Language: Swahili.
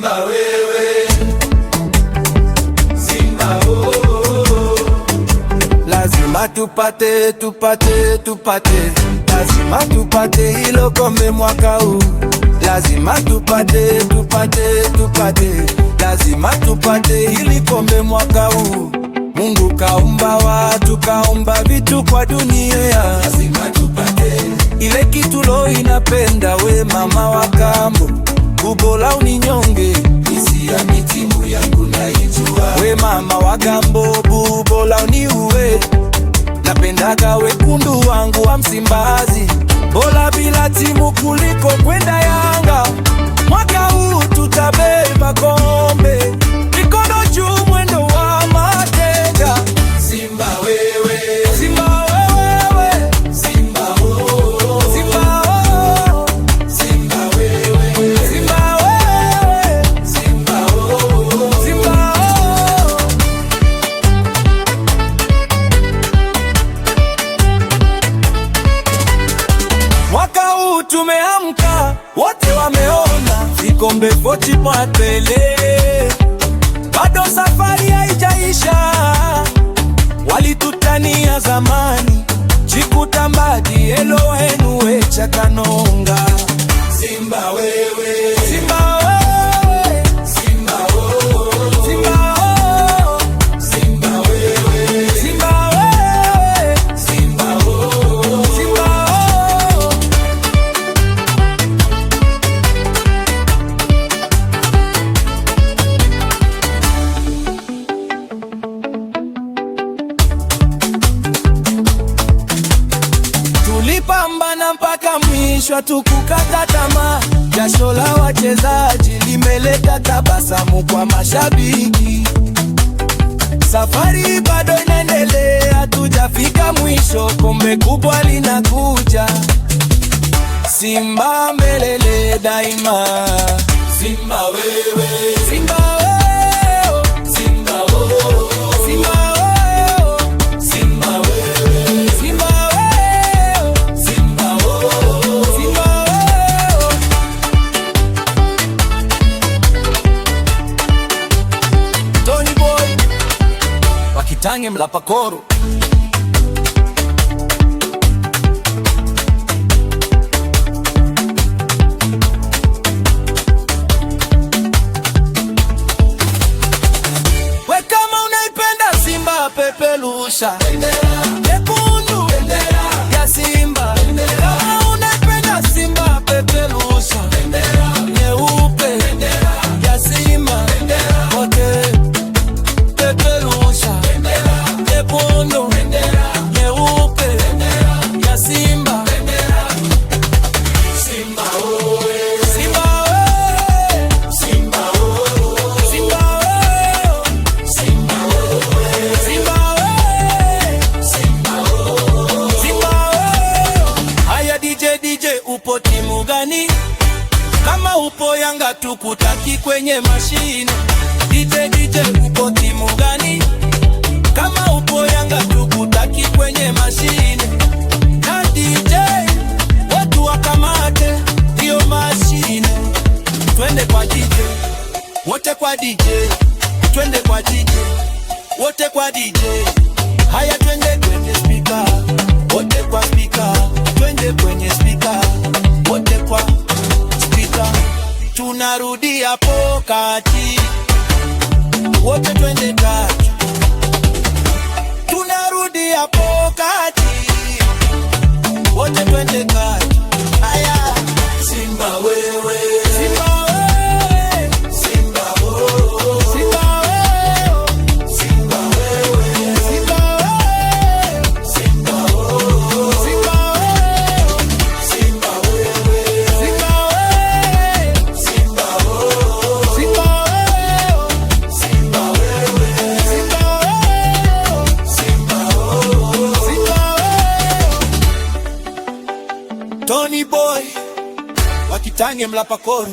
Simba wewe, Simba oh. Lazima tupate, lazima tupate hilo kombe mwaka huu. Lazima tupate, lazima tupate hili kombe mwaka huu. Mungu kaumba watu, kaumba vitu kwa dunia. Lazima tupate ile kitu lo inapenda. We mama wa kambo, kubola uninyonge, isi ya mitimu yangu naijua. We mama wa kambo, bubola uniue, napendaga wekundu wangu wa Msimbazi. Bola bila timu kuliko kwenda Yanga. Mwaka huu tutabeba kombe, mikono juu mwendo wa mateka. Simba wewe, Simba wewe, Simba oh. Simba oh. Simba wewe, Simba wewe, Simba oh. Simba oh. Mwaka huu tumeamka, wote wameona vikombe voti mwatele. Bado safari haijaisha, walitutania zamani. Chikutambadi elo henu wecha kanonga. Simba wewe, Simba wewe, Simba oh. Simba oh. Simba wewe, Simba wewe, Simba oh. Simba oh. Tulipambana mpaka mwisho, tukukata tamaa. Jasho la wachezaji limeleta tabasamu kwa mashabiki. Safari bado inaendelea, tujafika mwisho. Kombe kubwa linakuja, Simba mbelele daima. Simba wewe, Simba wewe, Simba oh. Simba wewe, Simba wewe, Simba wewe, Simba oh. Simba wewe. Tony Boy Wakitange Mlapakoro. Pepelusha nyekundu ya Simba. Kama unapenda Simba, pepelusha nyeupe ya Simba. Wote pepelusha nyekundu nyeupe ya Simba. Simba oe, Simba oe, Simba oe, Simba oe, Simba oe, Simba DJ upo timu gani? Kama upo Yanga tukutaki kwenye mashine. DJ upo timu gani? Kama upo Yanga tukutaki kwenye mashine. Na DJ watu wakamate hiyo mashine. Twende kwa DJ, wote kwa DJ. Twende kwa DJ, wote kwa DJ. Haya twende kwenye speaker, wote kwa speaker. Twende kwenye speaker, wote kwa speaker. Tunarudi hapo kati, wote twende kati. Tunarudi hapo kati, wote twende kati. Haya Simba wewe, Simba wewe, Simba oh. Simba wewe, Simba wewe, Simba wewe, Simba oh. Simba wewe, Simba wewe, Simba wewe, Simba oh. Simba wewe, Simba wewe, Simba wewe, Simba oh. Simba wewe. Tony Boy Wakitange Mlapakoro.